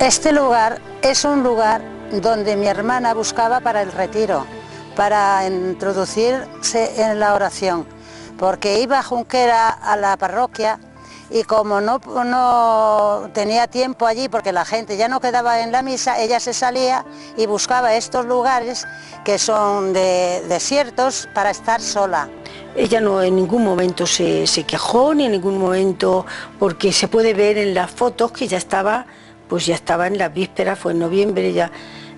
Este lugar es un lugar donde mi hermana buscaba para el retiro, para introducirse en la oración, porque iba a Junquera a la parroquia y como no tenía tiempo allí porque la gente ya no quedaba en la misa, ella se salía y buscaba estos lugares que son desiertos para estar sola. Ella no en ningún momento se quejó, ni en ningún momento, porque se puede ver en las fotos que ya estaba en las vísperas, fue en noviembre ya,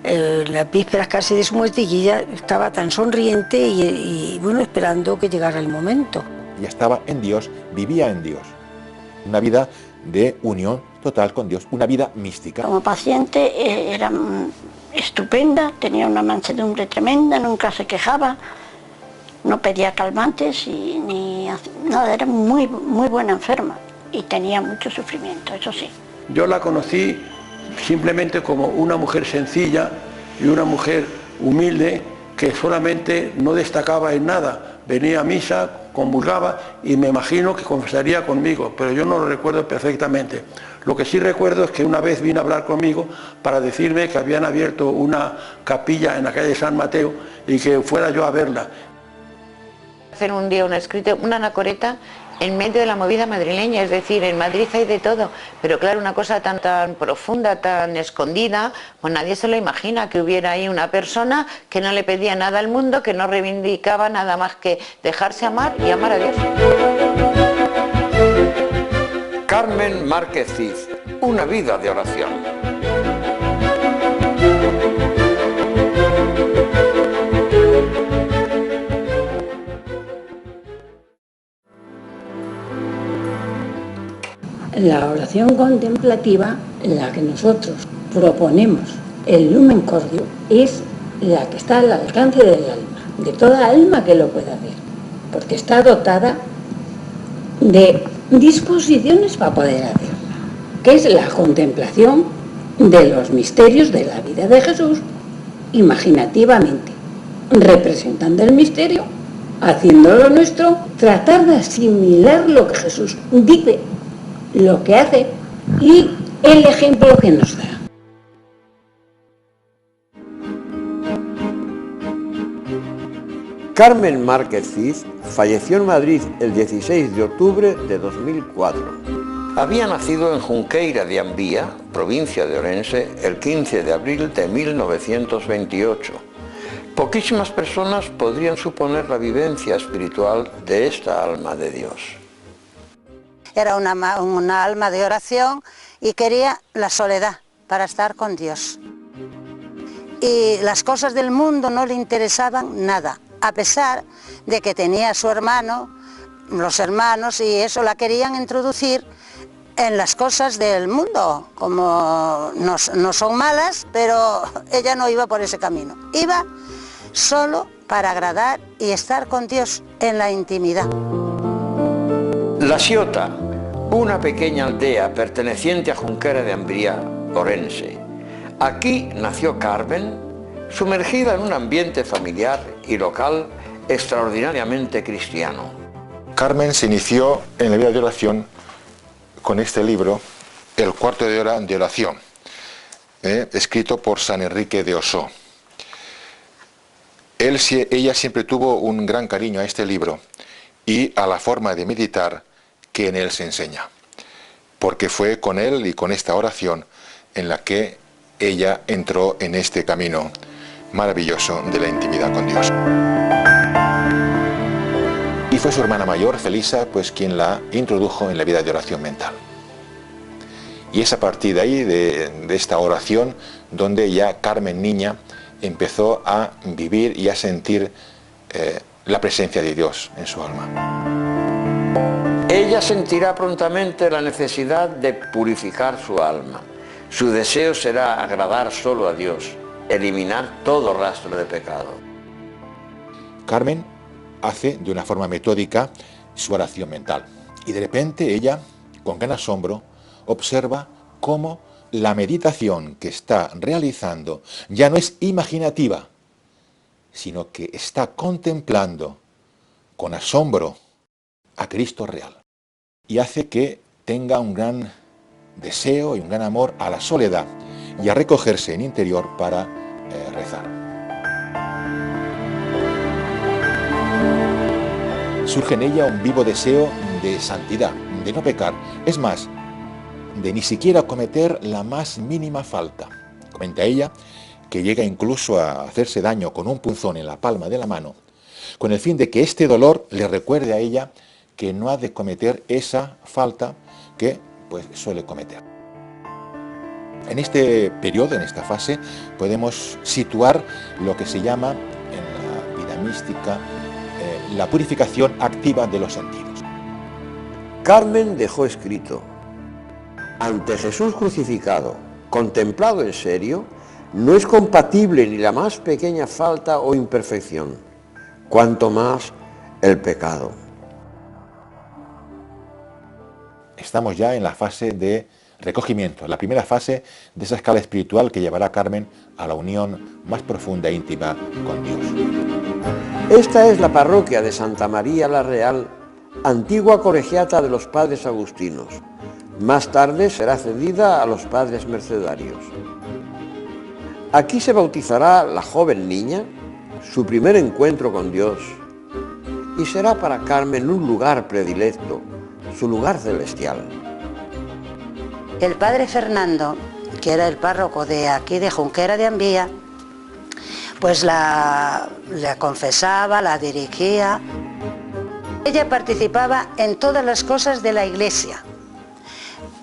las vísperas casi de su muerte, y ella estaba tan sonriente y bueno, esperando que llegara el momento. Ella estaba en Dios, vivía en Dios, una vida de unión total con Dios, una vida mística. Como paciente era estupenda, tenía una mansedumbre tremenda, nunca se quejaba, no pedía calmantes ni nada, era muy buena enferma y tenía mucho sufrimiento, eso sí. Yo la conocí simplemente como una mujer sencilla y una mujer humilde que solamente no destacaba en nada. Venía a misa, comulgaba y me imagino que confesaría conmigo, pero yo no lo recuerdo perfectamente. Lo que sí recuerdo es que una vez vino a hablar conmigo para decirme que habían abierto una capilla en la calle San Mateo y que fuera yo a verla. Hacer un día un escrito, una anacoreta en medio de la movida madrileña, es decir, en Madrid hay de todo, pero claro, una cosa tan profunda, tan escondida, pues nadie se lo imagina, que hubiera ahí una persona que no le pedía nada al mundo, que no reivindicaba nada más que dejarse amar y amar a Dios. Carmen Márquez Cid, una vida de oración. La oración contemplativa, la que nosotros proponemos, el Lumen Cordio, es la que está al alcance del alma, de toda alma que lo pueda ver, porque está dotada de disposiciones para poder hacerla, que es la contemplación de los misterios de la vida de Jesús, imaginativamente, representando el misterio, haciéndolo nuestro, tratar de asimilar lo que Jesús dice, lo que hace y el ejemplo que nos da. Carmen Márquez Cid falleció en Madrid el 16 de octubre de 2004. Había nacido en Junqueira de Ambía, provincia de Orense, el 15 de abril de 1928. Poquísimas personas podrían suponer la vivencia espiritual de esta alma de Dios. Era una alma de oración y quería la soledad para estar con Dios. Y las cosas del mundo no le interesaban nada, a pesar de que tenía a su hermano, los hermanos, y eso la querían introducir en las cosas del mundo, como no son malas, pero ella no iba por ese camino. Iba solo para agradar y estar con Dios en la intimidad. La Siota, una pequeña aldea perteneciente a Junquera de Ambría, Orense. Aquí nació Carmen, sumergida en un ambiente familiar y local extraordinariamente cristiano. Carmen se inició en la vida de oración con este libro, El cuarto de hora de oración, escrito por San Enrique de Osó. Ella siempre tuvo un gran cariño a este libro y a la forma de meditar que en él se enseña, porque fue con él y con esta oración en la que ella entró en este camino maravilloso de la intimidad con Dios. Y fue su hermana mayor, Felisa, pues quien la introdujo en la vida de oración mental. Y es a partir de ahí, de esta oración, donde ya Carmen niña empezó a vivir y a sentir la presencia de Dios en su alma. Ella sentirá prontamente la necesidad de purificar su alma. Su deseo será agradar solo a Dios, eliminar todo rastro de pecado. Carmen hace de una forma metódica su oración mental y de repente ella, con gran asombro, observa cómo la meditación que está realizando ya no es imaginativa, sino que está contemplando con asombro a Cristo real, y hace que tenga un gran deseo y un gran amor a la soledad, y a recogerse en interior para rezar. Surge en ella un vivo deseo de santidad, de no pecar, es más, de ni siquiera cometer la más mínima falta. Comenta ella que llega incluso a hacerse daño con un punzón en la palma de la mano, con el fin de que este dolor le recuerde a ella que no ha de cometer esa falta que pues suele cometer. En este periodo, en esta fase, podemos situar lo que se llama en la vida mística la purificación activa de los sentidos. Carmen dejó escrito: ante Jesús crucificado, contemplado en serio, no es compatible ni la más pequeña falta o imperfección, cuanto más el pecado. Estamos ya en la fase de recogimiento, la primera fase de esa escala espiritual que llevará a Carmen a la unión más profunda e íntima con Dios. Esta es la parroquia de Santa María la Real, antigua colegiata de los padres agustinos. Más tarde será cedida a los padres mercedarios. Aquí se bautizará la joven niña, su primer encuentro con Dios, y será para Carmen un lugar predilecto, su lugar celestial. El padre Fernando, que era el párroco de aquí de Junquera de Ambía, pues la confesaba, la dirigía. Ella participaba en todas las cosas de la iglesia,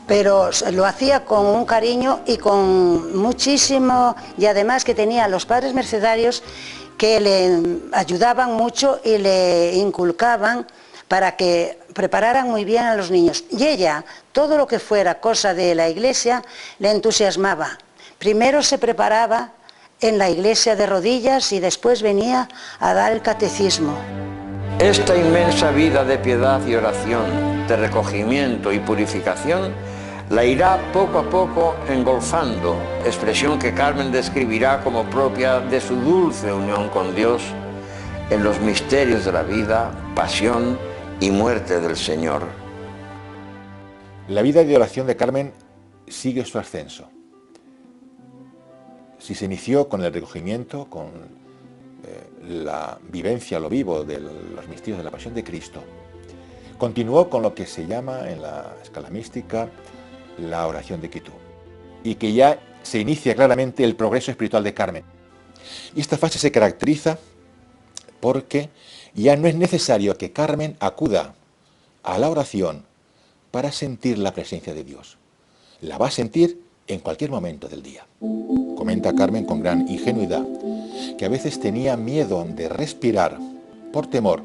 pero lo hacía con un cariño y con muchísimo, y además que tenía a los padres mercedarios que le ayudaban mucho y le inculcaban para que prepararan muy bien a los niños. Y ella, todo lo que fuera cosa de la iglesia, le entusiasmaba. Primero se preparaba en la iglesia de rodillas y después venía a dar el catecismo. Esta inmensa vida de piedad y oración, de recogimiento y purificación, la irá poco a poco engolfando, expresión que Carmen describirá como propia de su dulce unión con Dios en los misterios de la vida, pasión y muerte del Señor. La vida de oración de Carmen sigue su ascenso. Si se inició con el recogimiento, con la vivencia, lo vivo de los misterios de la pasión de Cristo, continuó con lo que se llama en la escala mística la oración de quietud, y que ya se inicia claramente el progreso espiritual de Carmen. Y esta fase se caracteriza porque ya no es necesario que Carmen acuda a la oración para sentir la presencia de Dios. La va a sentir en cualquier momento del día. Comenta Carmen con gran ingenuidad que a veces tenía miedo de respirar por temor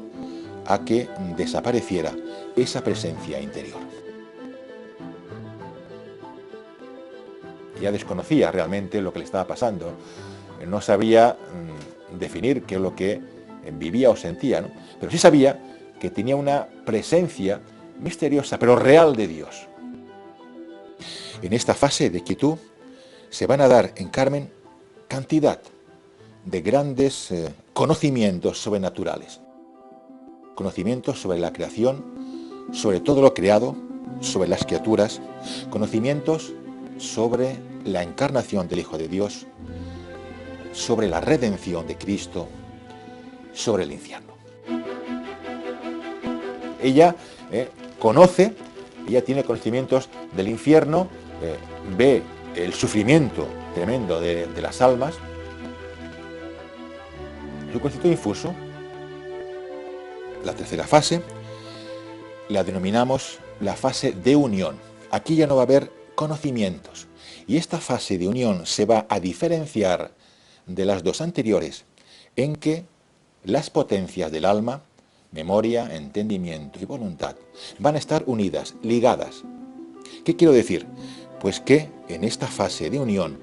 a que desapareciera esa presencia interior. Ya desconocía realmente lo que le estaba pasando, no sabía definir qué es lo que vivía o sentía, ¿no? Pero sí sabía que tenía una presencia misteriosa, pero real de Dios. En esta fase de quietud se van a dar en Carmen cantidad de grandes conocimientos sobrenaturales, conocimientos sobre la creación, sobre todo lo creado, sobre las criaturas, conocimientos sobre la encarnación del Hijo de Dios, sobre la redención de Cristo, sobre el infierno. Ella conoce, ella tiene conocimientos del infierno, ve el sufrimiento tremendo de las almas. Es un concepto infuso. La tercera fase la denominamos la fase de unión. Aquí ya no va a haber conocimientos. Y esta fase de unión se va a diferenciar de las dos anteriores en que las potencias del alma, memoria, entendimiento y voluntad, van a estar unidas, ligadas. ¿Qué quiero decir? Pues que en esta fase de unión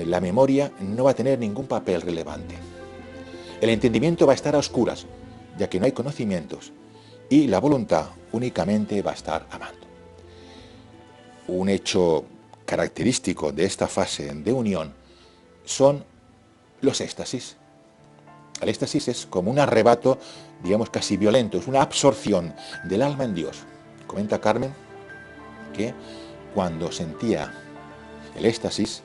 la memoria no va a tener ningún papel relevante. El entendimiento va a estar a oscuras, ya que no hay conocimientos, y la voluntad únicamente va a estar amando. Un hecho característico de esta fase de unión son los éxtasis. El éxtasis es como un arrebato, digamos casi violento, es una absorción del alma en Dios. Comenta Carmen que cuando sentía el éxtasis,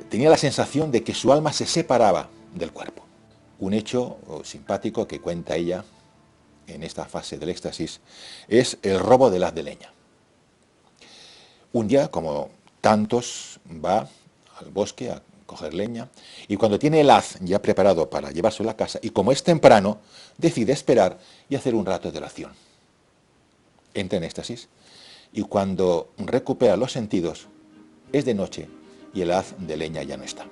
tenía la sensación de que su alma se separaba del cuerpo. Un hecho simpático que cuenta ella en esta fase del éxtasis es el robo del haz de leña. Un día, como tantos, va al bosque a coger leña y cuando tiene el haz ya preparado para llevárselo a la casa y como es temprano, decide esperar y hacer un rato de oración. Entra en éxtasis y cuando recupera los sentidos es de noche y el haz de leña ya no está.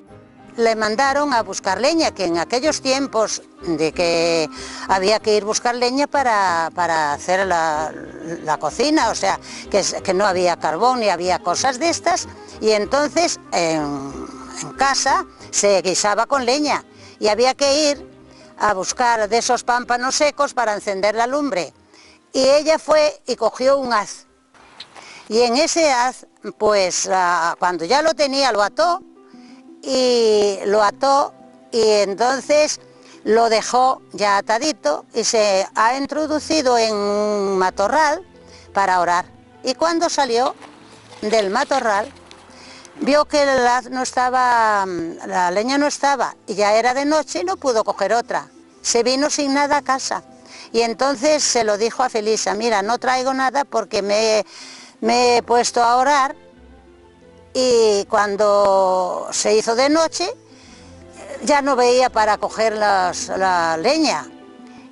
Le mandaron a buscar leña, que en aquellos tiempos de que había que ir a buscar leña para hacer la cocina, o sea, que no había carbón ni había cosas de estas, y entonces en casa se guisaba con leña y había que ir a buscar de esos pámpanos secos para encender la lumbre. Y ella fue y cogió un haz. Y en ese haz, pues cuando ya lo tenía, lo ató y entonces lo dejó ya atadito y se ha introducido en un matorral para orar. Y cuando salió del matorral, vio que el haz no estaba, la leña no estaba, y ya era de noche y no pudo coger otra. Se vino sin nada a casa. Y entonces se lo dijo a Felisa: mira, no traigo nada porque me he puesto a orar, y cuando se hizo de noche ya no veía para coger la leña.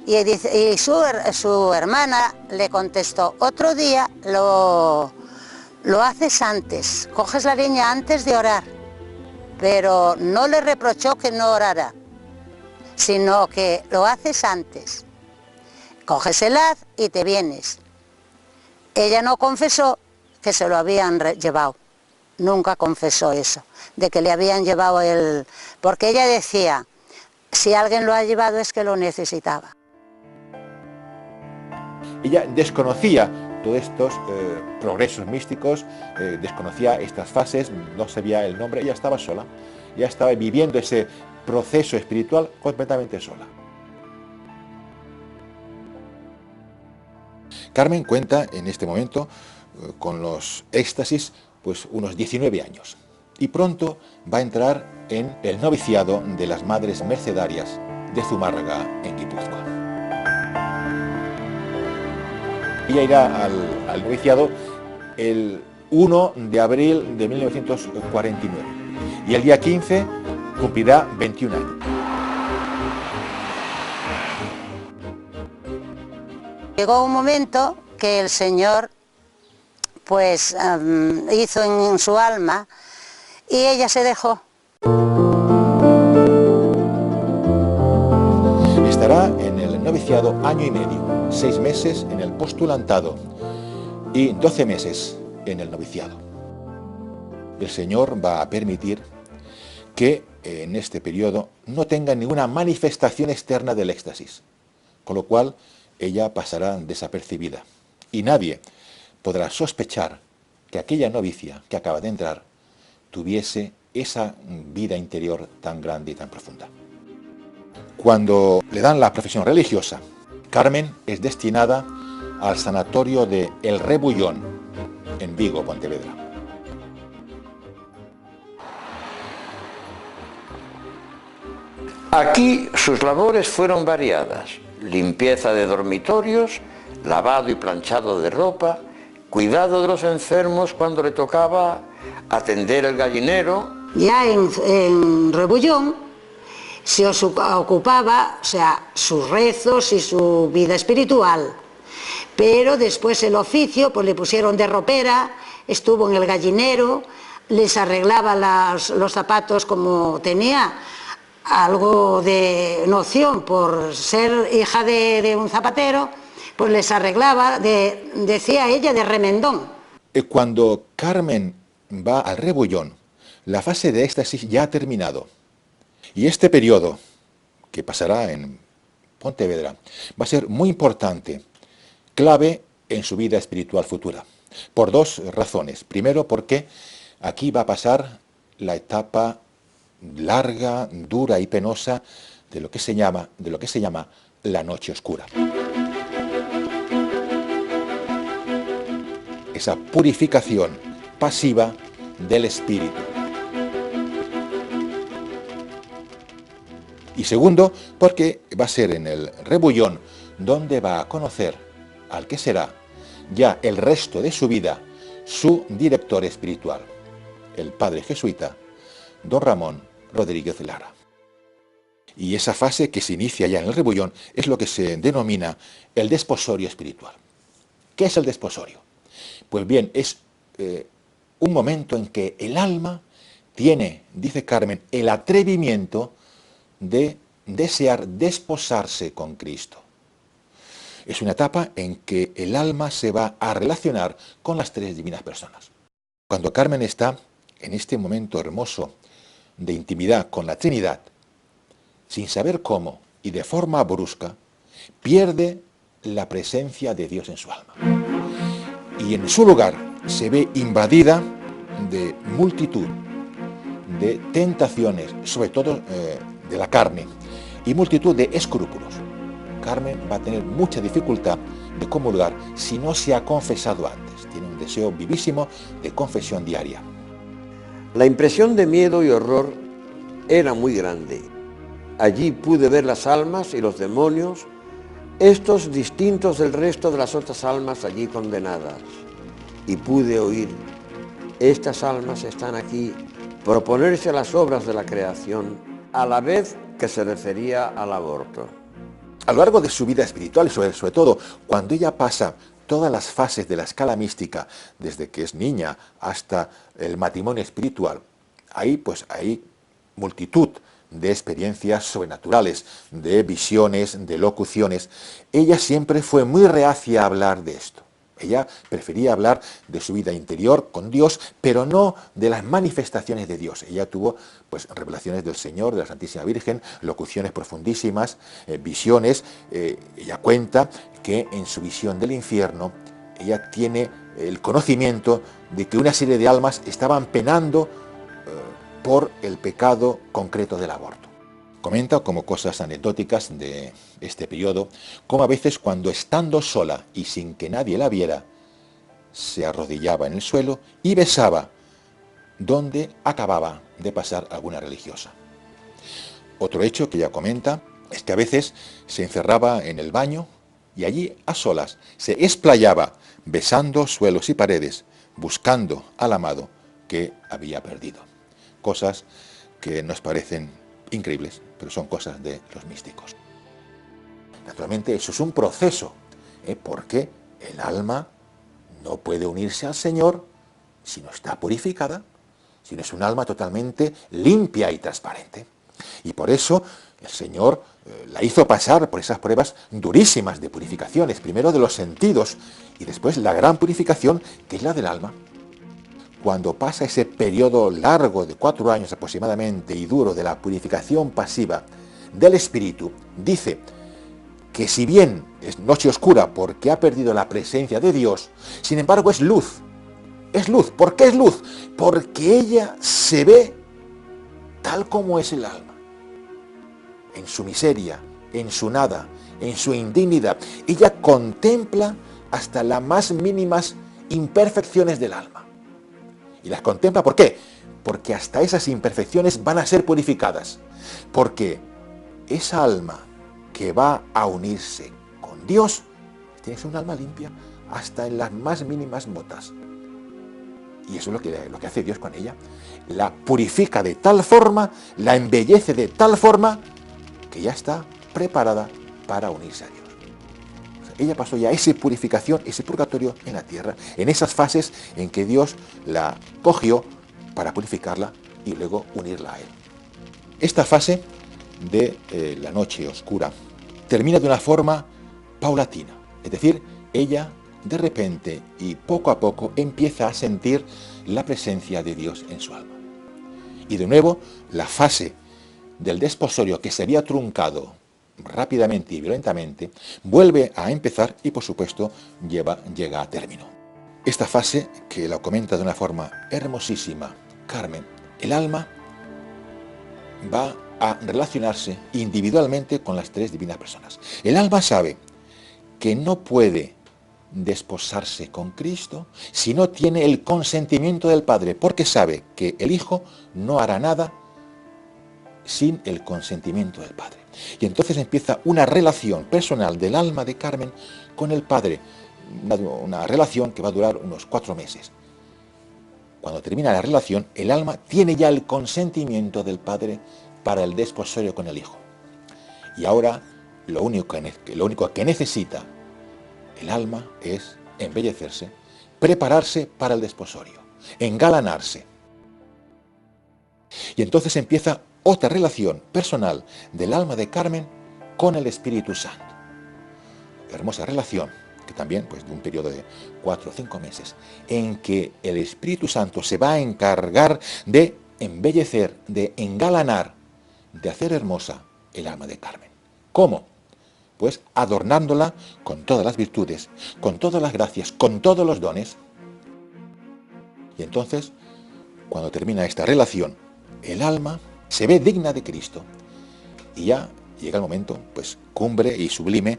Y su hermana le contestó: otro día lo haces antes, coges la leña antes de orar. Pero no le reprochó que no orara, sino que lo haces antes. Coges el haz y te vienes. Ella no confesó que se lo habían llevado, nunca confesó eso, de que le habían llevado porque ella decía: si alguien lo ha llevado es que lo necesitaba. Ella desconocía todos estos progresos místicos, desconocía estas fases, no sabía el nombre, ella estaba sola, ella estaba viviendo ese proceso espiritual completamente sola. Carmen cuenta en este momento con los éxtasis pues unos 19 años y pronto va a entrar en el noviciado de las Madres Mercedarias de Zumárraga en Guipúzcoa. Ella irá al noviciado el 1 de abril de 1949 y el día 15 cumplirá 21 años. Llegó un momento que el Señor pues hizo en su alma y ella se dejó. Estará en el noviciado año y medio, 6 meses en el postulantado y 12 meses en el noviciado. El Señor va a permitir que en este periodo no tenga ninguna manifestación externa del éxtasis, con lo cual ella pasará desapercibida y nadie podrá sospechar que aquella novicia que acaba de entrar tuviese esa vida interior tan grande y tan profunda. Cuando le dan la profesión religiosa, Carmen es destinada al sanatorio de El Rebullón, en Vigo, Pontevedra. Aquí sus labores fueron variadas: limpieza de dormitorios, lavado y planchado de ropa, cuidado de los enfermos cuando le tocaba atender el gallinero. Ya en Rebullón se ocupaba, o sea, sus rezos y su vida espiritual, pero después el oficio pues le pusieron de ropera, estuvo en el gallinero, les arreglaba los zapatos como tenía algo de noción por ser hija de un zapatero, pues les arreglaba, decía ella, de remendón. Cuando Carmen va al Rebullón, la fase de éxtasis ya ha terminado. Y este periodo, que pasará en Pontevedra, va a ser muy importante, clave en su vida espiritual futura, por 2 razones. Primero, porque aquí va a pasar la etapa larga, dura y penosa de lo que se llama la noche oscura. Esa purificación pasiva del espíritu. Y segundo, porque va a ser en el Rebullón donde va a conocer al que será ya el resto de su vida su director espiritual, el padre jesuita don Ramón Rodríguez Lara. Y esa fase que se inicia ya en el Rebullón es lo que se denomina el desposorio espiritual. ¿Qué es el desposorio? Pues bien, es un momento en que el alma tiene, dice Carmen, el atrevimiento de desear desposarse con Cristo. Es una etapa en que el alma se va a relacionar con las tres divinas personas. Cuando Carmen está en este momento hermoso de intimidad con la Trinidad, sin saber cómo y de forma brusca, pierde la presencia de Dios en su alma. Y en su lugar se ve invadida de multitud de tentaciones, sobre todo de la carne, y multitud de escrúpulos. Carmen va a tener mucha dificultad de comulgar si no se ha confesado antes. Tiene un deseo vivísimo de confesión diaria. La impresión de miedo y horror era muy grande. Allí pude ver las almas y los demonios, estos distintos del resto de las otras almas allí condenadas. Y pude oír, estas almas están aquí, proponerse a las obras de la creación, a la vez que se refería al aborto. A lo largo de su vida espiritual y sobre todo cuando ella pasa todas las fases de la escala mística, desde que es niña hasta el matrimonio espiritual, hay multitud de experiencias sobrenaturales, de visiones, de locuciones. Ella siempre fue muy reacia a hablar de esto. Ella prefería hablar de su vida interior con Dios, pero no de las manifestaciones de Dios. Ella tuvo revelaciones del Señor, de la Santísima Virgen, locuciones profundísimas, visiones. Ella cuenta que en su visión del infierno, ella tiene el conocimiento de que una serie de almas estaban penando por el pecado concreto del aborto. Comenta como cosas anecdóticas de este periodo, cómo a veces cuando estando sola y sin que nadie la viera, se arrodillaba en el suelo y besaba donde acababa de pasar alguna religiosa. Otro hecho que ella comenta es que a veces se encerraba en el baño y allí a solas se explayaba besando suelos y paredes, buscando al amado que había perdido. Cosas que nos parecen increíbles, pero son cosas de los místicos. Naturalmente eso es un proceso, porque el alma no puede unirse al Señor si no está purificada, si no es un alma totalmente limpia y transparente. Y por eso el Señor la hizo pasar por esas pruebas durísimas de purificaciones, primero de los sentidos y después la gran purificación que es la del alma. Cuando pasa ese periodo largo de 4 años aproximadamente y duro de la purificación pasiva del espíritu, dice que si bien es noche oscura porque ha perdido la presencia de Dios, sin embargo es luz. Es luz. ¿Por qué es luz? Porque ella se ve tal como es el alma. En su miseria, en su nada, en su indignidad. Ella contempla hasta las más mínimas imperfecciones del alma. Y las contempla, ¿por qué? Porque hasta esas imperfecciones van a ser purificadas. Porque esa alma que va a unirse con Dios tiene que ser un alma limpia hasta en las más mínimas motas. Y eso es lo que hace Dios con ella. La purifica de tal forma, la embellece de tal forma, que ya está preparada para unirse a Dios. Ella pasó ya esa purificación, ese purgatorio en la tierra, en esas fases en que Dios la cogió para purificarla y luego unirla a Él. Esta fase de la noche oscura termina de una forma paulatina, es decir, ella de repente y poco a poco empieza a sentir la presencia de Dios en su alma. Y de nuevo, la fase del desposorio que se había truncado rápidamente y violentamente, vuelve a empezar y por supuesto llega a término. Esta fase, que la comenta de una forma hermosísima Carmen, el alma va a relacionarse individualmente con las tres divinas personas. El alma sabe que no puede desposarse con Cristo si no tiene el consentimiento del Padre, porque sabe que el Hijo no hará nada sin el consentimiento del Padre. Y entonces empieza una relación personal del alma de Carmen con el Padre, una relación que va a durar unos 4 meses. Cuando termina la relación, el alma tiene ya el consentimiento del Padre para el desposorio con el Hijo. Y ahora lo único que necesita el alma es embellecerse, prepararse para el desposorio, engalanarse. Y entonces empieza otra relación personal del alma de Carmen con el Espíritu Santo. Hermosa relación, que también pues, de un periodo de 4 o 5 meses, en que el Espíritu Santo se va a encargar de embellecer, de engalanar, de hacer hermosa el alma de Carmen. ¿Cómo? Pues adornándola con todas las virtudes, con todas las gracias, con todos los dones. Y entonces, cuando termina esta relación, el alma se ve digna de Cristo y ya llega el momento, pues, cumbre y sublime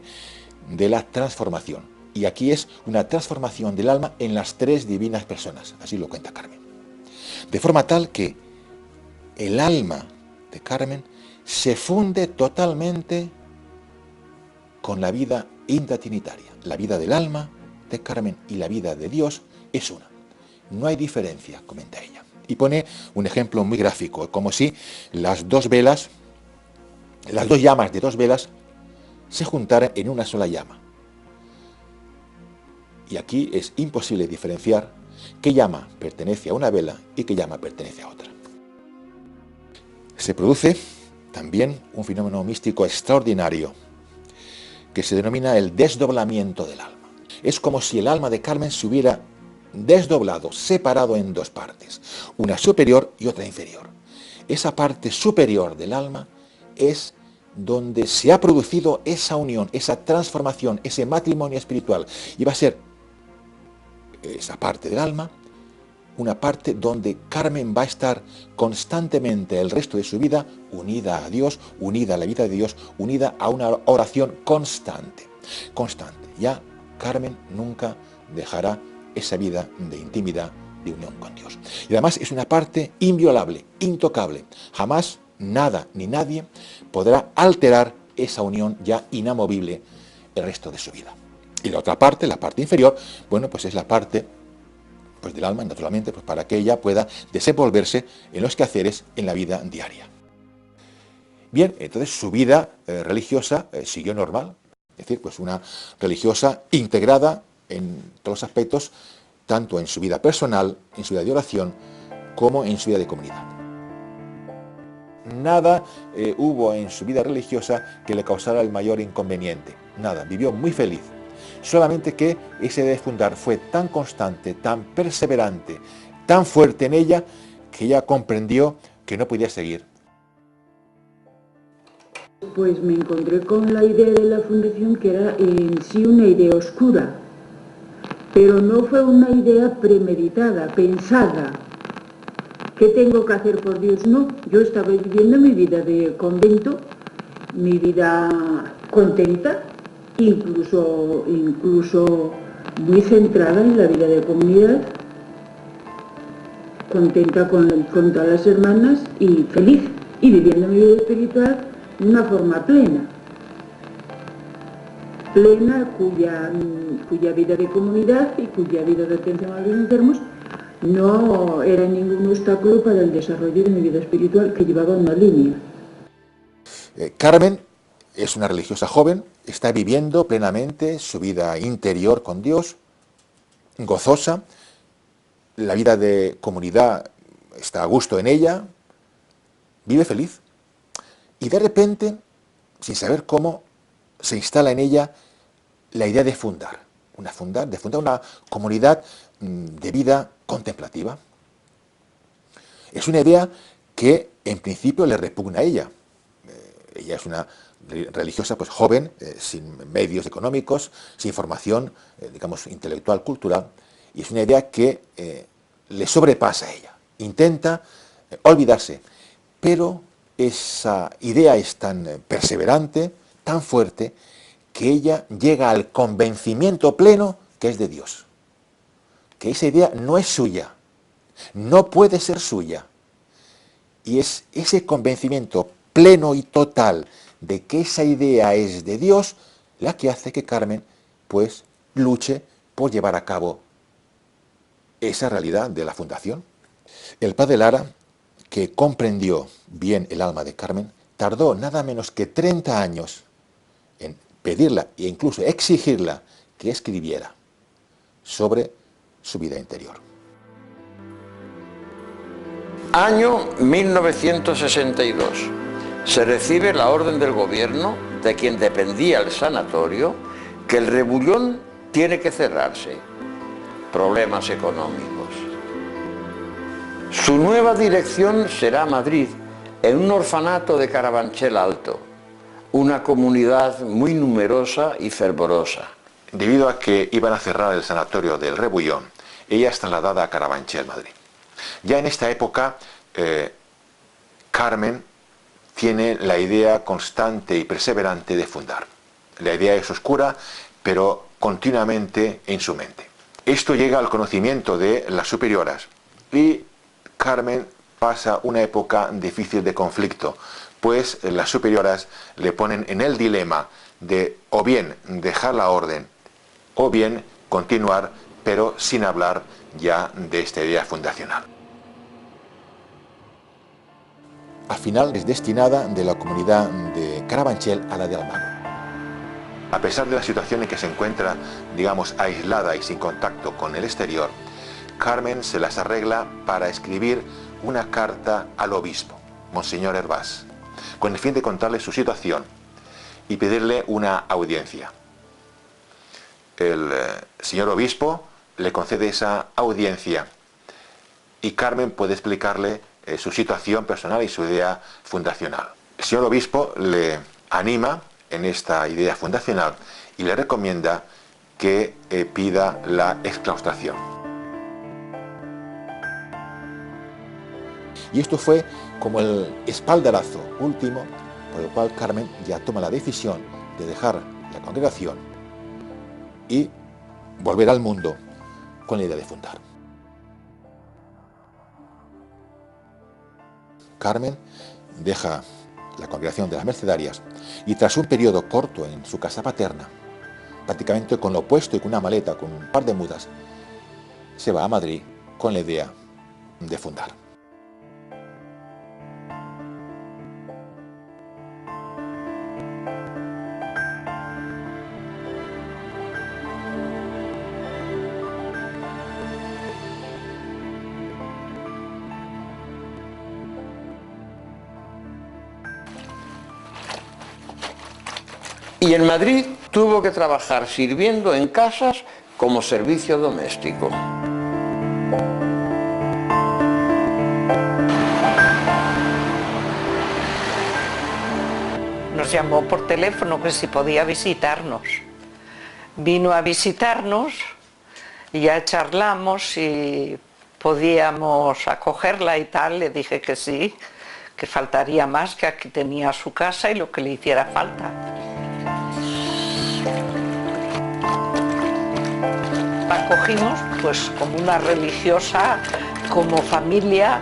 de la transformación. Y aquí es una transformación del alma en las 3 divinas personas, así lo cuenta Carmen. De forma tal que el alma de Carmen se funde totalmente con la vida intratrinitaria. La vida del alma de Carmen y la vida de Dios es una. No hay diferencia, comenta ella. Y pone un ejemplo muy gráfico, como si las 2 velas, las 2 llamas de 2 velas, se juntaran en una sola llama. Y aquí es imposible diferenciar qué llama pertenece a una vela y qué llama pertenece a otra. Se produce también un fenómeno místico extraordinario que se denomina el desdoblamiento del alma. Es como si el alma de Carmen se hubiera desdoblado, separado en 2 partes, una superior y otra inferior. Esa parte superior del alma es donde se ha producido esa unión, esa transformación, ese matrimonio espiritual. Y va a ser esa parte del alma, una parte donde Carmen va a estar constantemente el resto de su vida unida a Dios, unida a la vida de Dios, unida a una oración constante. Ya Carmen nunca dejará esa vida de intimidad, de unión con Dios. Y además es una parte inviolable, intocable. Jamás nada ni nadie podrá alterar esa unión ya inamovible el resto de su vida. Y la otra parte, la parte inferior, bueno, pues es la parte pues, del alma, naturalmente, pues, para que ella pueda desenvolverse en los quehaceres en la vida diaria. Bien, entonces su vida religiosa siguió normal, es decir, pues una religiosa integrada en todos los aspectos, tanto en su vida personal, en su vida de oración, como en su vida de comunidad. Nada hubo en su vida religiosa que le causara el mayor inconveniente, nada, vivió muy feliz. Solamente que ese desfundar fue tan constante, tan perseverante, tan fuerte en ella, que ella comprendió que no podía seguir. Pues me encontré con la idea de la fundación, que era en sí una idea oscura, pero no fue una idea premeditada, pensada. ¿Qué tengo que hacer por Dios? No, yo estaba viviendo mi vida de convento, mi vida contenta, incluso muy centrada en la vida de comunidad, contenta con todas las hermanas y feliz, y viviendo mi vida espiritual de una forma plena, cuya vida de comunidad y cuya vida de atención a los enfermos no era ningún obstáculo para el desarrollo de mi vida espiritual, que llevaba una línea. Carmen es una religiosa joven, está viviendo plenamente su vida interior con Dios, gozosa, la vida de comunidad está a gusto en ella, vive feliz. Y de repente, sin saber cómo, se instala en ella la idea de fundar una comunidad de vida contemplativa. Es una idea que en principio le repugna a ella. Ella es una religiosa pues joven, sin medios económicos, sin formación, digamos, intelectual, cultural, y es una idea que le sobrepasa a ella. Intenta olvidarse, pero esa idea es tan perseverante, tan fuerte, que ella llega al convencimiento pleno que es de Dios. Que esa idea no es suya, no puede ser suya. Y es ese convencimiento pleno y total de que esa idea es de Dios, la que hace que Carmen pues luche por llevar a cabo esa realidad de la fundación. El padre Lara, que comprendió bien el alma de Carmen, tardó nada menos que 30 años en pedirla e incluso exigirla que escribiera sobre su vida interior. Año 1962. Se recibe la orden del gobierno, de quien dependía el sanatorio, que el Rebullón tiene que cerrarse. Problemas económicos. Su nueva dirección será Madrid, en un orfanato de Carabanchel Alto, una comunidad muy numerosa y fervorosa. Debido a que iban a cerrar el sanatorio del Rebullón, ella es trasladada a Carabanchel, Madrid. Ya en esta época, Carmen tiene la idea constante y perseverante de fundar. La idea es oscura, pero continuamente en su mente. Esto llega al conocimiento de las superioras y Carmen pasa una época difícil de conflicto, pues las superioras le ponen en el dilema de o bien dejar la orden o bien continuar, pero sin hablar ya de esta idea fundacional. Al final es destinada de la comunidad de Carabanchel a la de Almagro. A pesar de la situación en que se encuentra, digamos, aislada y sin contacto con el exterior, Carmen se las arregla para escribir una carta al obispo, Monseñor Hervás, con el fin de contarle su situación y pedirle una audiencia. El señor obispo le concede esa audiencia y Carmen puede explicarle su situación personal y su idea fundacional. El señor obispo le anima en esta idea fundacional y le recomienda que pida la exclaustración. Y esto fue como el espaldarazo último por el cual Carmen ya toma la decisión de dejar la congregación y volver al mundo con la idea de fundar. Carmen deja la congregación de las Mercedarias y tras un periodo corto en su casa paterna, prácticamente con lo puesto y con una maleta, con un par de mudas, se va a Madrid con la idea de fundar. Y en Madrid tuvo que trabajar sirviendo en casas como servicio doméstico. Nos llamó por teléfono que si podía visitarnos. Vino a visitarnos y ya charlamos si podíamos acogerla y tal. Le dije que sí, que faltaría más, que aquí tenía su casa y lo que le hiciera falta. La acogimos pues como una religiosa, como familia,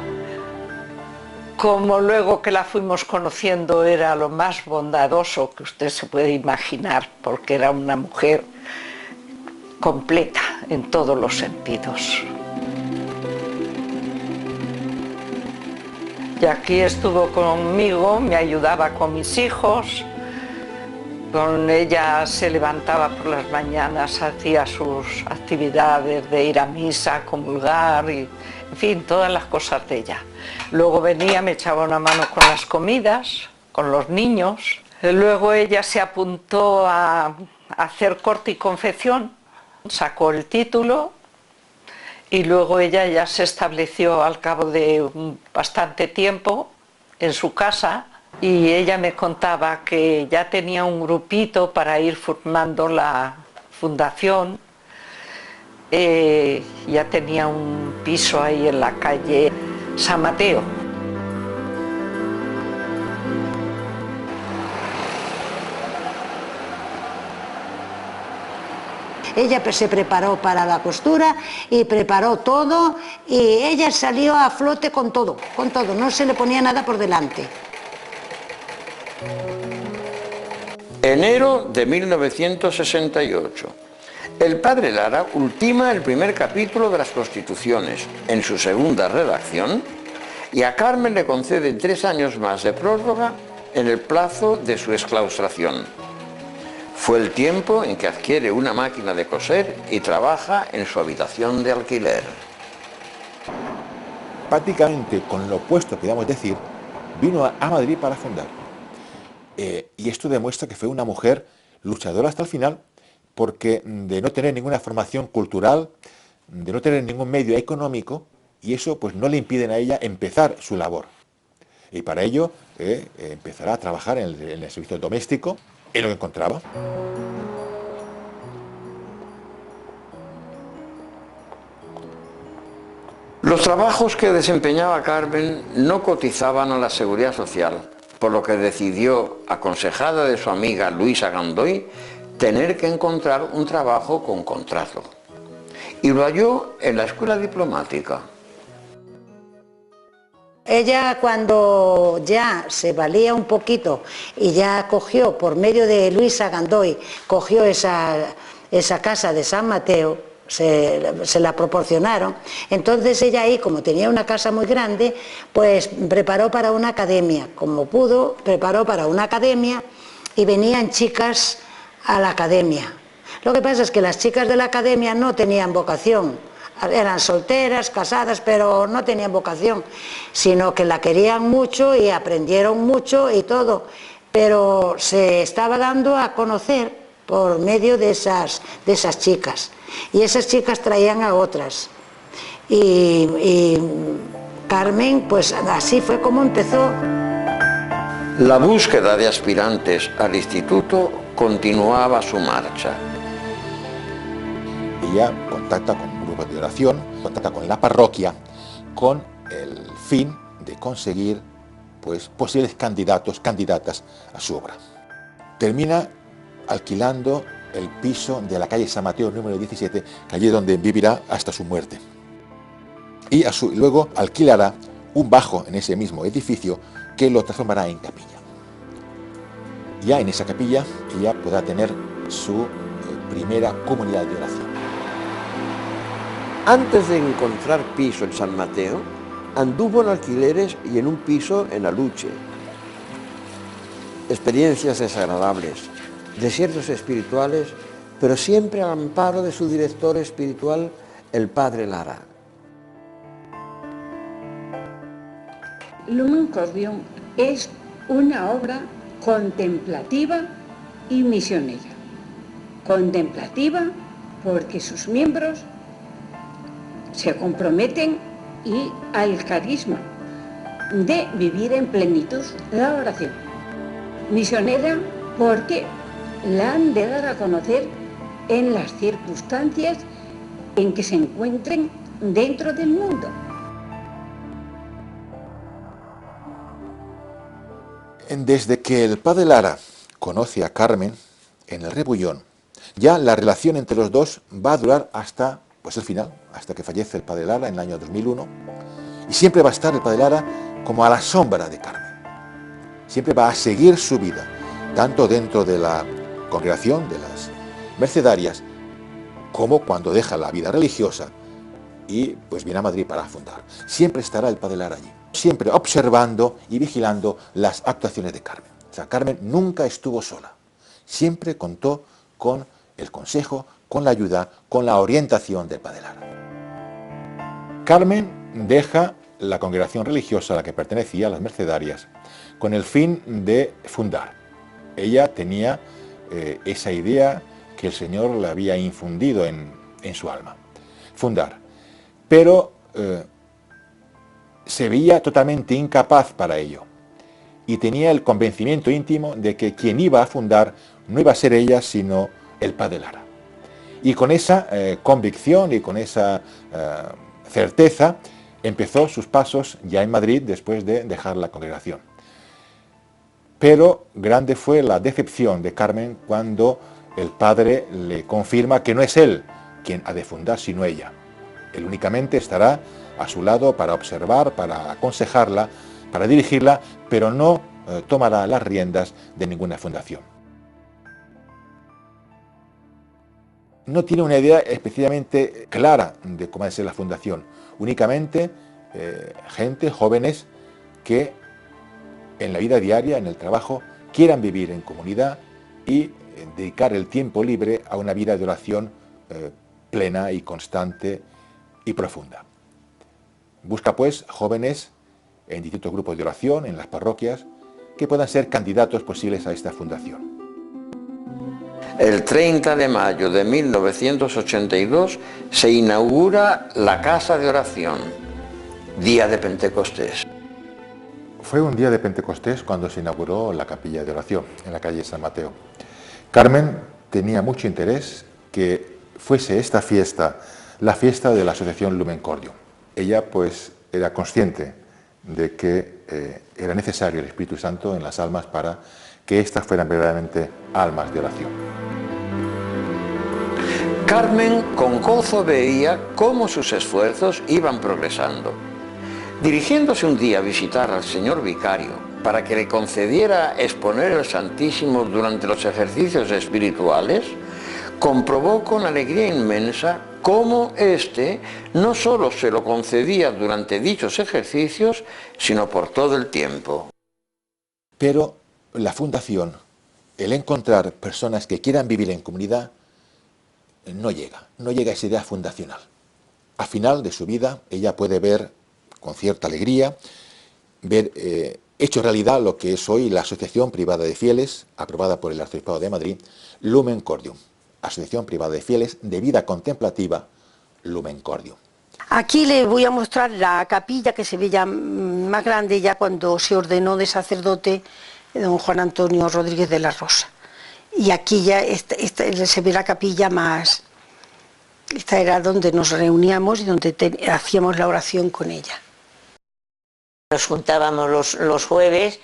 como luego que la fuimos conociendo era lo más bondadoso que usted se puede imaginar, porque era una mujer completa en todos los sentidos. Y aquí estuvo conmigo, me ayudaba con mis hijos. Con ella se levantaba por las mañanas, hacía sus actividades de ir a misa, comulgar, y, en fin, todas las cosas de ella. Luego venía, me echaba una mano con las comidas, con los niños. Luego ella se apuntó a hacer corte y confección, sacó el título y luego ella ya se estableció al cabo de bastante tiempo en su casa. Y ella me contaba que ya tenía un grupito para ir formando la fundación. Ya tenía un piso ahí en la calle San Mateo. Ella se preparó para la costura y preparó todo y ella salió a flote con todo, no se le ponía nada por delante. Enero de 1968. El padre Lara ultima el primer capítulo de las Constituciones en su segunda redacción y a Carmen le concede 3 años más de prórroga en el plazo de su exclaustración. Fue el tiempo en que adquiere una máquina de coser y trabaja en su habitación de alquiler. Prácticamente con lo opuesto, podríamos decir, vino a Madrid para fundar. Y esto demuestra que fue una mujer luchadora hasta el final, porque de no tener ninguna formación cultural, de no tener ningún medio económico, y eso pues no le impiden a ella empezar su labor. Y para ello empezará a trabajar en el servicio doméstico, en lo que encontraba. Los trabajos que desempeñaba Carmen no cotizaban a la Seguridad Social, por lo que decidió, aconsejada de su amiga Luisa Gandoy, tener que encontrar un trabajo con contrato. Y lo halló en la escuela diplomática. Ella, cuando ya se valía un poquito y ya cogió, por medio de Luisa Gandoy, cogió esa casa de San Mateo, se la proporcionaron. Entonces ella ahí, como tenía una casa muy grande, pues preparó para una academia. Como pudo, preparó para una academia y venían chicas a la academia. Lo que pasa es que las chicas de la academia no tenían vocación, eran solteras, casadas, pero no tenían vocación, sino que la querían mucho y aprendieron mucho y todo, pero se estaba dando a conocer por medio de esas chicas, y esas chicas traían a otras, y Carmen, pues así fue como empezó. La búsqueda de aspirantes al instituto continuaba su marcha. Ella contacta con un grupo de oración, contacta con la parroquia, con el fin de conseguir pues, posibles candidatos, candidatas a su obra. Termina alquilando el piso de la calle San Mateo número 17, calle donde vivirá hasta su muerte. Y luego alquilará un bajo en ese mismo edificio que lo transformará en capilla. Ya en esa capilla ella podrá tener su primera comunidad de oración. Antes de encontrar piso en San Mateo, anduvo en alquileres y en un piso en Aluche. Experiencias desagradables, desiertos espirituales, pero siempre al amparo de su director espiritual, el padre Lara. Lumen Cordium es una obra contemplativa y misionera. Contemplativa porque sus miembros se comprometen y al carisma de vivir en plenitud la oración. Misionera porque la han de dar a conocer en las circunstancias en que se encuentren dentro del mundo. Desde que el padre Lara conoce a Carmen en el Rebullón, ya la relación entre los dos va a durar hasta pues, el final, hasta que fallece el padre Lara en el año 2001, y siempre va a estar el padre Lara como a la sombra de Carmen. Siempre va a seguir su vida, tanto dentro de la congregación de las mercedarias, como cuando deja la vida religiosa y pues viene a Madrid para fundar. Siempre estará el padre Lara allí, siempre observando y vigilando las actuaciones de Carmen. O sea, Carmen nunca estuvo sola, siempre contó con el consejo, con la ayuda, con la orientación del padre Lara. Carmen deja la congregación religiosa a la que pertenecía, las mercedarias, con el fin de fundar. Ella tenía esa idea que el Señor le había infundido en su alma, fundar. Pero se veía totalmente incapaz para ello y tenía el convencimiento íntimo de que quien iba a fundar no iba a ser ella, sino el padre Lara. Y con esa convicción y con esa certeza empezó sus pasos ya en Madrid después de dejar la congregación. Pero grande fue la decepción de Carmen cuando el padre le confirma que no es él quien ha de fundar, sino ella. Él únicamente estará a su lado para observar, para aconsejarla, para dirigirla, pero no tomará las riendas de ninguna fundación. no tiene una idea especialmente clara de cómo ha de ser la fundación. Únicamente gente, jóvenes, que en la vida diaria, en el trabajo, quieran vivir en comunidad y dedicar el tiempo libre a una vida de oración plena y constante y profunda. Busca pues jóvenes en distintos grupos de oración, en las parroquias, que puedan ser candidatos posibles a esta fundación. El 30 de mayo de 1982 se inaugura la Casa de Oración, día de Pentecostés. Fue un día de Pentecostés cuando se inauguró la capilla de oración en la calle San Mateo. Carmen tenía mucho interés que fuese esta fiesta la fiesta de la asociación Lumen Cordium. Ella pues era consciente de que era necesario el Espíritu Santo en las almas para que éstas fueran verdaderamente almas de oración. Carmen con gozo veía cómo sus esfuerzos iban progresando. Dirigiéndose un día a visitar al señor vicario para que le concediera exponer el Santísimo durante los ejercicios espirituales, comprobó con alegría inmensa cómo éste no solo se lo concedía durante dichos ejercicios, sino por todo el tiempo. Pero la fundación, el encontrar personas que quieran vivir en comunidad, no llega a esa idea fundacional. Al final de su vida, ella puede ver con cierta alegría, ver hecho realidad lo que es hoy la Asociación Privada de Fieles, aprobada por el Arzobispado de Madrid, Lumen Cordium, Asociación Privada de Fieles de Vida Contemplativa, Lumen Cordium. Aquí le voy a mostrar la capilla que se ve ya más grande ya cuando se ordenó de sacerdote don Juan Antonio Rodríguez de la Rosa. Y aquí ya se ve la capilla más... Esta era donde nos reuníamos y donde hacíamos la oración con ella. Nos juntábamos los jueves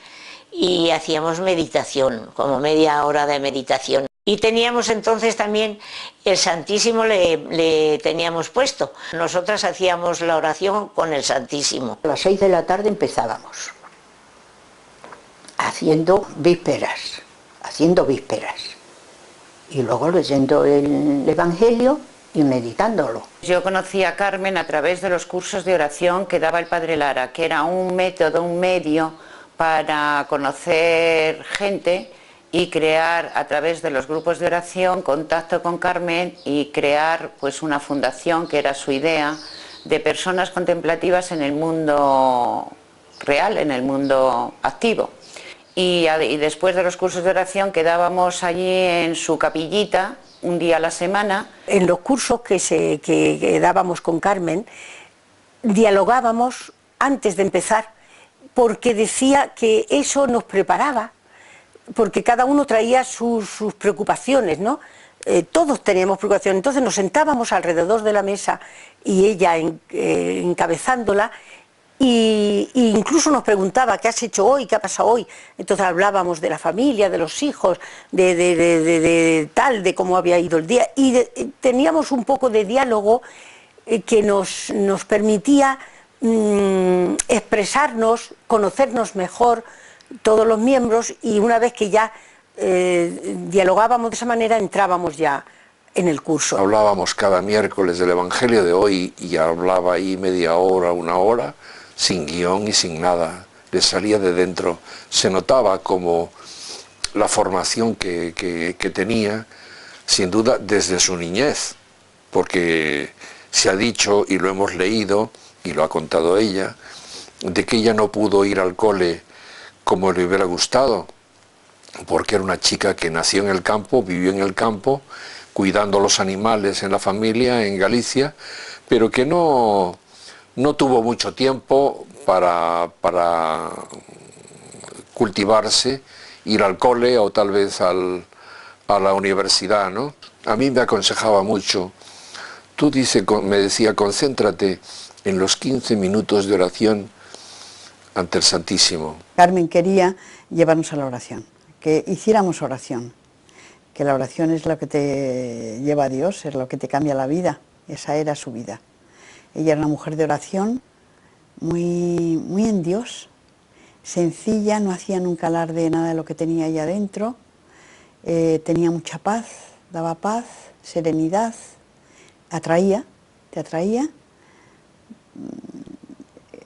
y hacíamos meditación, como media hora de meditación. Y teníamos entonces también el Santísimo le teníamos puesto. Nosotras hacíamos la oración con el Santísimo. A las 6 de la tarde empezábamos, haciendo vísperas. Y luego leyendo el Evangelio y meditándolo. Yo conocí a Carmen a través de los cursos de oración que daba el Padre Lara, que era un método, un medio para conocer gente y crear a través de los grupos de oración contacto con Carmen y crear pues una fundación, que era su idea, de personas contemplativas en el mundo real, en el mundo activo. Y después de los cursos de oración quedábamos allí en su capillita un día a la semana. En los cursos que dábamos con Carmen, dialogábamos antes de empezar, porque decía que eso nos preparaba, porque cada uno traía sus preocupaciones, ¿no? Todos teníamos preocupaciones, entonces nos sentábamos alrededor de la mesa y ella encabezándola, y incluso nos preguntaba qué has hecho hoy, qué ha pasado hoy. Entonces hablábamos de la familia, de los hijos, de cómo había ido el día, y teníamos un poco de diálogo que nos permitía expresarnos, conocernos mejor todos los miembros, y una vez que ya dialogábamos de esa manera entrábamos ya en el curso. Hablábamos cada miércoles del Evangelio de hoy y hablaba ahí media hora, una hora, sin guión y sin nada, le salía de dentro. Se notaba como la formación que tenía, sin duda desde su niñez, porque se ha dicho y lo hemos leído y lo ha contado ella, de que ella no pudo ir al cole como le hubiera gustado, porque era una chica que nació en el campo, vivió en el campo, cuidando los animales en la familia en Galicia, pero que no tuvo mucho tiempo para cultivarse, ir al cole o tal vez a la universidad, ¿no? A mí me aconsejaba mucho. Tú me decía, concéntrate en los 15 minutos de oración ante el Santísimo. Carmen quería llevarnos a la oración, que hiciéramos oración, que la oración es lo que te lleva a Dios, es lo que te cambia la vida. Esa era su vida. Ella era una mujer de oración, muy en Dios, sencilla, no hacía nunca alarde de nada de lo que tenía ella dentro, tenía mucha paz daba paz, serenidad, te atraía,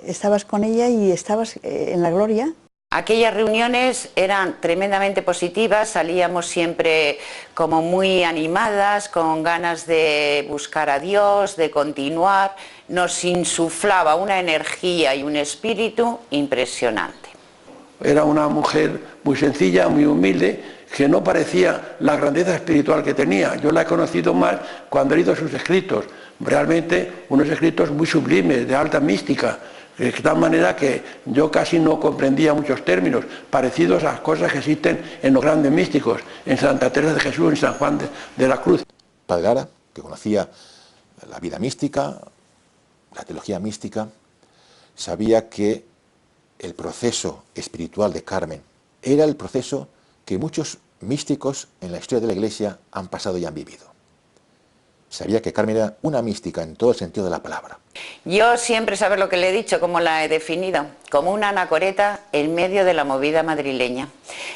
estabas con ella y estabas en la gloria. Aquellas reuniones eran tremendamente positivas, salíamos siempre como muy animadas, con ganas de buscar a Dios, de continuar, nos insuflaba una energía y un espíritu impresionante. Era una mujer muy sencilla, muy humilde, que no parecía la grandeza espiritual que tenía. Yo la he conocido más cuando he leído sus escritos, realmente unos escritos muy sublimes, de alta mística, de tal manera que yo casi no comprendía muchos términos parecidos a las cosas que existen en los grandes místicos, en Santa Teresa de Jesús, en San Juan de la Cruz. Padre Lara, que conocía la vida mística, la teología mística, sabía que el proceso espiritual de Carmen era el proceso que muchos místicos en la historia de la Iglesia han pasado y han vivido. Sabía que Carmen era una mística en todo el sentido de la palabra. Yo siempre, ¿sabes lo que le he dicho? Como la he definido, como una anacoreta en medio de la movida madrileña.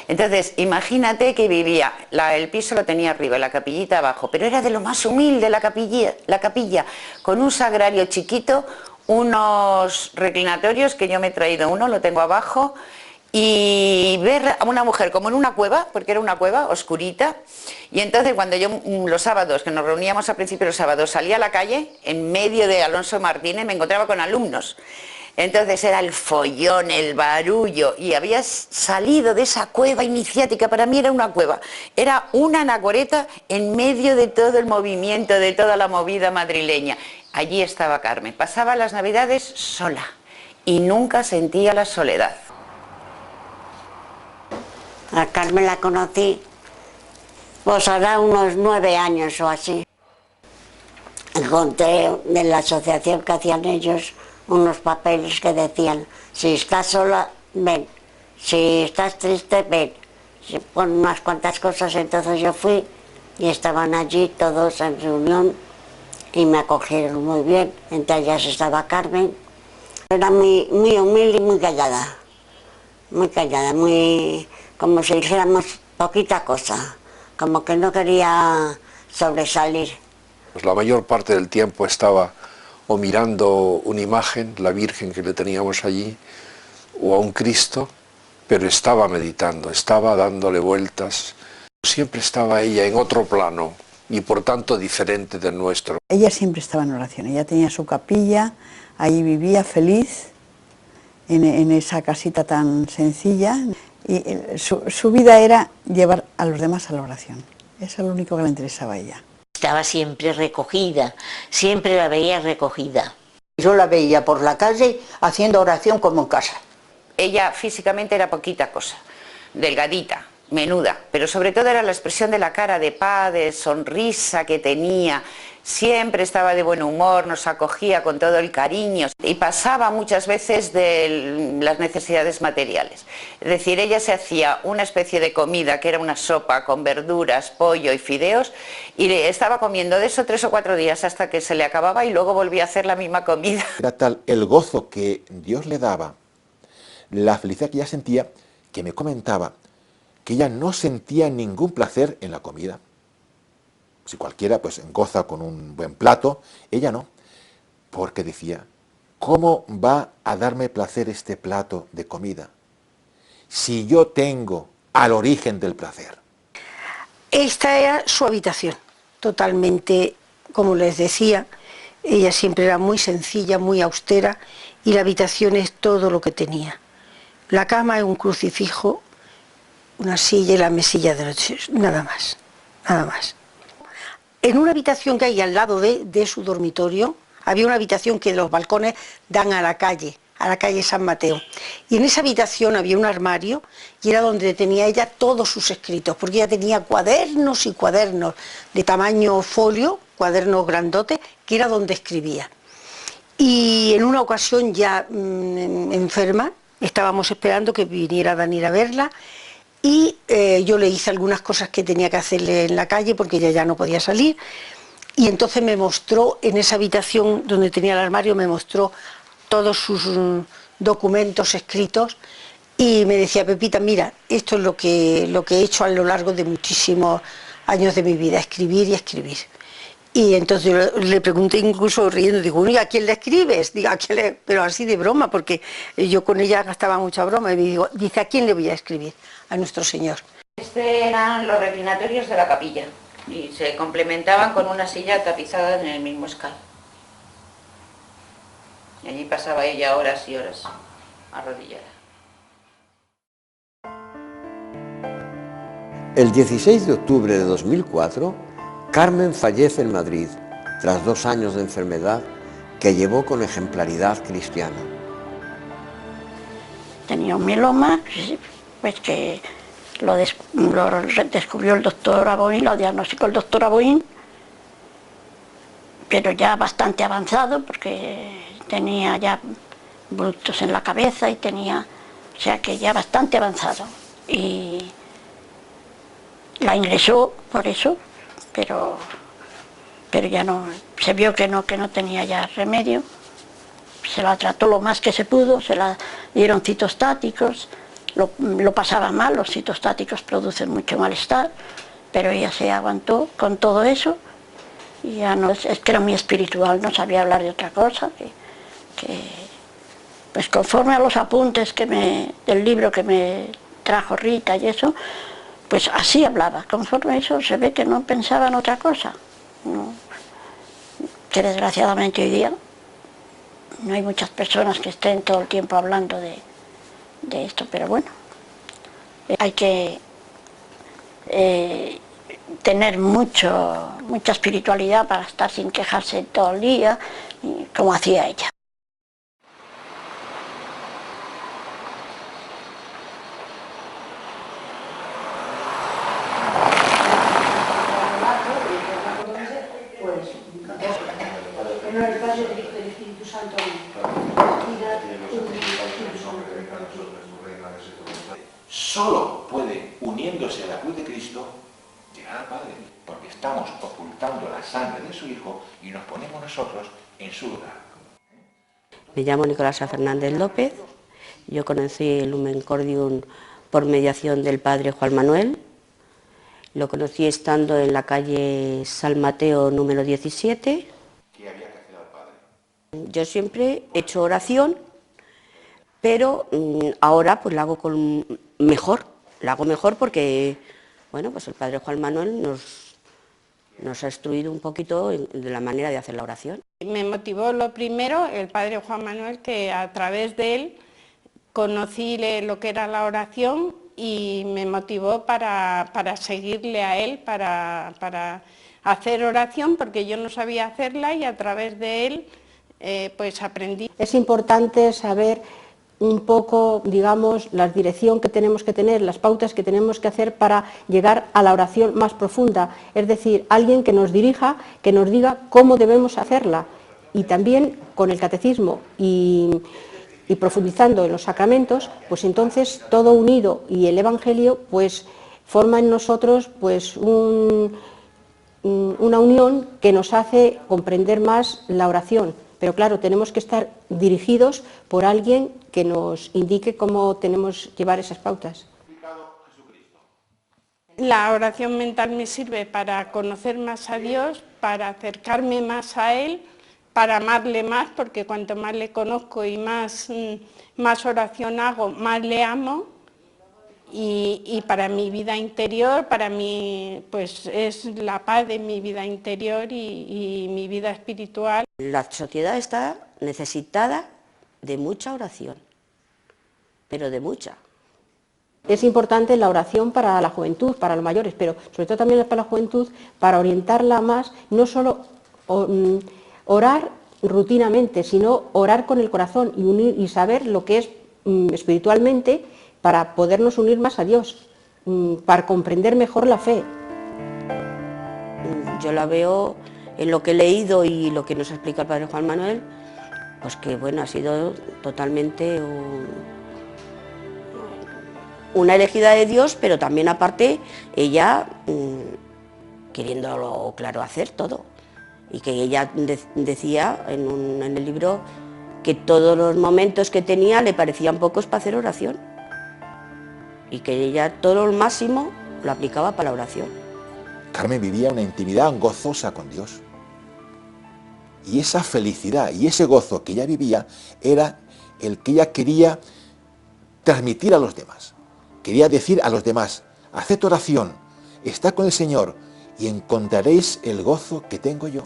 Entonces, imagínate que vivía, el piso lo tenía arriba, la capillita abajo, pero era de lo más humilde la capilla, con un sagrario chiquito, unos reclinatorios que yo me he traído uno, lo tengo abajo, y ver a una mujer como en una cueva, porque era una cueva oscurita, y entonces cuando yo los sábados, que nos reuníamos a principios de los sábados, salía a la calle, en medio de Alonso Martínez, me encontraba con alumnos. Entonces era el follón, el barullo, y había salido de esa cueva iniciática, para mí era una cueva, era una anacoreta en medio de todo el movimiento, de toda la movida madrileña. Allí estaba Carmen, pasaba las Navidades sola, y nunca sentía la soledad. A Carmen la conocí, pues hará unos 9 años o así. Encontré en la asociación que hacían ellos unos papeles que decían: si estás sola, ven; si estás triste, ven. Con unas cuantas cosas, entonces yo fui y estaban allí todos en reunión y me acogieron muy bien. Entre ellas estaba Carmen. Era muy humilde y muy callada, muy, como si dijéramos, poquita cosa, como que no quería sobresalir. Pues la mayor parte del tiempo estaba o mirando una imagen, la Virgen que le teníamos allí, o a un Cristo, pero estaba meditando, estaba dándole vueltas. Siempre estaba ella en otro plano y por tanto diferente del nuestro. Ella siempre estaba en oración, ella tenía su capilla, ahí vivía feliz, en esa casita tan sencilla, y su vida era llevar a los demás a la oración. Eso es lo único que le interesaba a ella. Estaba siempre recogida, siempre la veía recogida. Yo la veía por la calle haciendo oración como en casa. Ella físicamente era poquita cosa, delgadita, menuda, pero sobre todo era la expresión de la cara, de paz, de sonrisa que tenía. Siempre estaba de buen humor, nos acogía con todo el cariño y pasaba muchas veces de las necesidades materiales. Es decir, ella se hacía una especie de comida que era una sopa con verduras, pollo y fideos, y estaba comiendo de eso 3 o 4 días hasta que se le acababa y luego volvía a hacer la misma comida. Era tal el gozo que Dios le daba, la felicidad que ella sentía, que me comentaba que ella no sentía ningún placer en la comida. Si cualquiera pues goza con un buen plato, ella no, porque decía: ¿cómo va a darme placer este plato de comida si yo tengo al origen del placer? Esta era su habitación, totalmente, como les decía, ella siempre era muy sencilla, muy austera, y la habitación es todo lo que tenía. La cama es un crucifijo, una silla y la mesilla de noche, nada más, nada más. En una habitación que hay al lado de su dormitorio, había una habitación que los balcones dan a la calle San Mateo. Y en esa habitación había un armario y era donde tenía ella todos sus escritos, porque ella tenía cuadernos y cuadernos de tamaño folio, cuadernos grandotes, que era donde escribía. Y en una ocasión ya enferma, estábamos esperando que viniera Daniel a verla, y yo le hice algunas cosas que tenía que hacerle en la calle porque ella ya no podía salir, y entonces me mostró en esa habitación donde tenía el armario, me mostró todos sus documentos escritos y me decía: Pepita, mira, esto es lo que he hecho a lo largo de muchísimos años de mi vida, escribir y escribir. Y entonces yo le pregunté incluso riendo, digo, bueno, ¿y a quién le escribes? Digo, ¿a quién le...? Pero así de broma, porque yo con ella gastaba mucha broma. Y me digo, dice, ¿a quién le voy a escribir? A nuestro Señor. Eran los reclinatorios de la capilla y se complementaban con una silla tapizada en el mismo escal. Y allí pasaba ella horas y horas arrodillada. El 16 de octubre de 2004, Carmen fallece en Madrid, tras 2 años de enfermedad que llevó con ejemplaridad cristiana. Tenía un mieloma, pues que lo descubrió el doctor Aboín, lo diagnosticó el doctor Aboín, pero ya bastante avanzado, porque tenía ya bultos en la cabeza y tenía, o sea que ya bastante avanzado. Y la ingresó por eso, pero ya no, se vio que no tenía ya remedio. Se la trató lo más que se pudo, se la dieron citostáticos, lo pasaba mal, los citostáticos producen mucho malestar, pero ella se aguantó con todo eso y ya no, es que era muy espiritual, no sabía hablar de otra cosa, pues conforme a los apuntes del libro que me trajo Rita y eso, pues así hablaba, conforme a eso se ve que no pensaba en otra cosa, no, que desgraciadamente hoy día no hay muchas personas que estén todo el tiempo hablando de esto, pero bueno, hay que tener mucha espiritualidad para estar sin quejarse todo el día, como hacía ella. Solo puede, uniéndose a la cruz de Cristo, llegar al Padre, porque estamos ocultando la sangre de su Hijo y nos ponemos nosotros en su lugar. Me llamo Nicolasa Fernández López, yo conocí el Lumen Cordium por mediación del Padre Juan Manuel, lo conocí estando en la calle San Mateo número 17. ¿Qué había que hacer al Padre? Yo siempre he hecho oración, pero ahora pues la hago mejor porque, bueno, pues el Padre Juan Manuel nos ha instruido un poquito de la manera de hacer la oración. Me motivó lo primero el Padre Juan Manuel, que a través de él conocí lo que era la oración y me motivó para seguirle a él, para hacer oración, porque yo no sabía hacerla y a través de él pues aprendí. Es importante saber un poco, digamos, la dirección que tenemos que tener, las pautas que tenemos que hacer para llegar a la oración más profunda, es decir, alguien que nos dirija, que nos diga cómo debemos hacerla, y también con el catecismo y profundizando en los sacramentos, pues entonces todo unido y el Evangelio pues forma en nosotros pues una unión que nos hace comprender más la oración. Pero claro, tenemos que estar dirigidos por alguien que nos indique cómo tenemos que llevar esas pautas. La oración mental me sirve para conocer más a Dios, para acercarme más a Él, para amarle más, porque cuanto más le conozco y más oración hago, más le amo. Y para mi vida interior, para mí, pues es la paz de mi vida interior y mi vida espiritual. La sociedad está necesitada de mucha oración, pero de mucha. Es importante la oración para la juventud, para los mayores, pero sobre todo también para la juventud, para orientarla más, no solo orar rutinamente, sino orar con el corazón y unir y saber lo que es espiritualmente, para podernos unir más a Dios, para comprender mejor la fe. Yo la veo en lo que he leído y lo que nos explica el Padre Juan Manuel, pues que bueno, ha sido totalmente una elegida de Dios, pero también aparte ella queriéndolo claro hacer todo. Y que ella decía en el libro que todos los momentos que tenía le parecían pocos para hacer oración. Y que ella todo lo máximo lo aplicaba para la oración. Carmen vivía una intimidad gozosa con Dios. Y esa felicidad y ese gozo que ella vivía era el que ella quería transmitir a los demás. Quería decir a los demás: haced oración, estad con el Señor y encontraréis el gozo que tengo yo.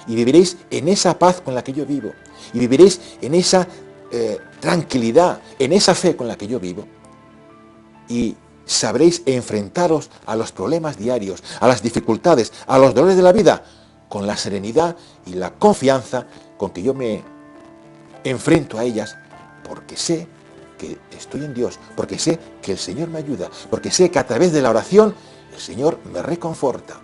Y viviréis en esa paz con la que yo vivo. Y viviréis en esa tranquilidad, en esa fe con la que yo vivo. Y sabréis enfrentaros a los problemas diarios, a las dificultades, a los dolores de la vida, con la serenidad y la confianza con que yo me enfrento a ellas, porque sé que estoy en Dios, porque sé que el Señor me ayuda, porque sé que a través de la oración el Señor me reconforta,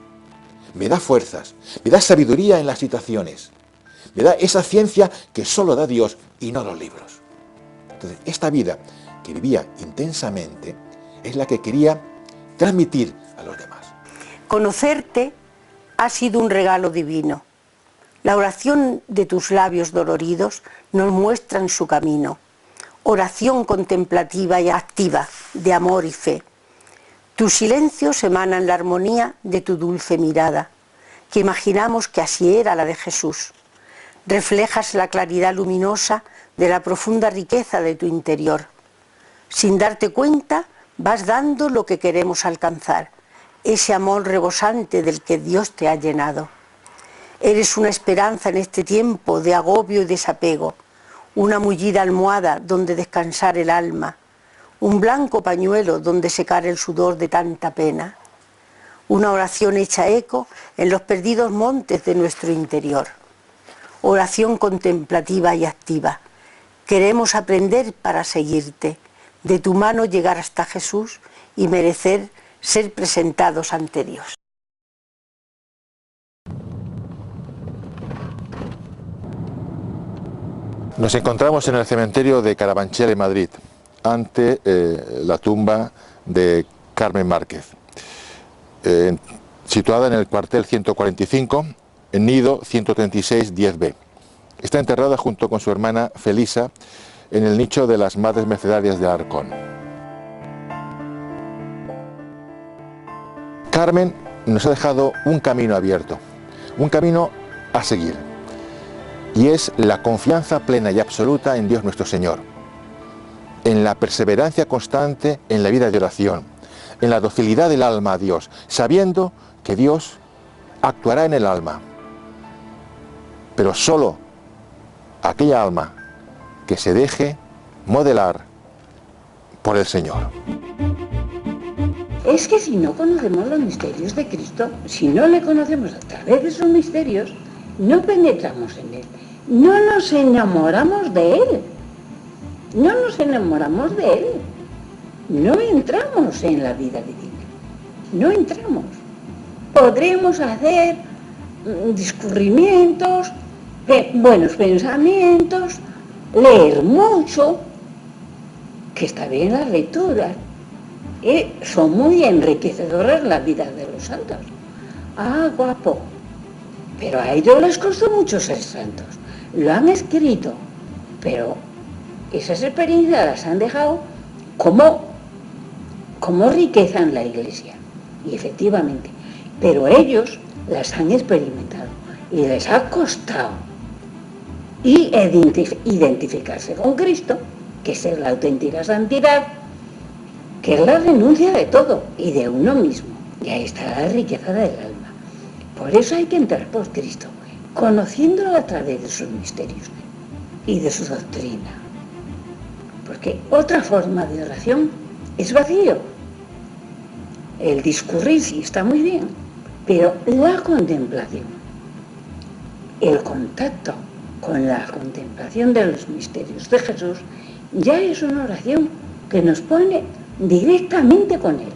me da fuerzas, me da sabiduría en las situaciones, me da esa ciencia que solo da Dios y no los libros. Entonces, esta vida que vivía intensamente es la que quería transmitir a los demás. Conocerte ha sido un regalo divino. La oración de tus labios doloridos nos muestran su camino. Oración contemplativa y activa, de amor y fe. Tus silencios emanan la armonía de tu dulce mirada, que imaginamos que así era la de Jesús. Reflejas la claridad luminosa de la profunda riqueza de tu interior. Sin darte cuenta, vas dando lo que queremos alcanzar, ese amor rebosante del que Dios te ha llenado. Eres una esperanza en este tiempo de agobio y desapego, una mullida almohada donde descansar el alma, un blanco pañuelo donde secar el sudor de tanta pena, una oración hecha eco en los perdidos montes de nuestro interior. Oración contemplativa y activa. Queremos aprender para seguirte, de tu mano llegar hasta Jesús y merecer ser presentados ante Dios. Nos encontramos en el cementerio de Carabanchel, en Madrid, ante la tumba de Carmen Márquez, situada en el cuartel 145, en Nido 136 10B. Está enterrada junto con su hermana Felisa en el nicho de las Madres Mercedarias de Alarcón. Carmen nos ha dejado un camino abierto, un camino a seguir, y es la confianza plena y absoluta en Dios nuestro Señor, en la perseverancia constante en la vida de oración, en la docilidad del alma a Dios, sabiendo que Dios actuará en el alma, pero solo aquella alma que se deje modelar por el Señor. Es que si no conocemos los misterios de Cristo, si no le conocemos a través de sus misterios, no penetramos en Él, no nos enamoramos de Él, no nos enamoramos de Él, no entramos en la vida divina, no entramos. Podremos hacer discurrimientos, buenos pensamientos, leer mucho, que está bien las lecturas, son muy enriquecedoras la vida de los santos. Ah, guapo. Pero a ellos les costó mucho ser santos. Lo han escrito, pero esas experiencias las han dejado como riqueza en la Iglesia. Y efectivamente, pero ellos las han experimentado y les ha costado y identificarse con Cristo, que es la auténtica santidad, que es la renuncia de todo y de uno mismo. Y ahí está la riqueza del alma. Por eso hay que entrar por Cristo, conociéndolo a través de sus misterios y de su doctrina. Porque otra forma de oración es vacío. El discurrir sí está muy bien, pero la contemplación, el contacto con la contemplación de los misterios de Jesús, ya es una oración que nos pone directamente con Él.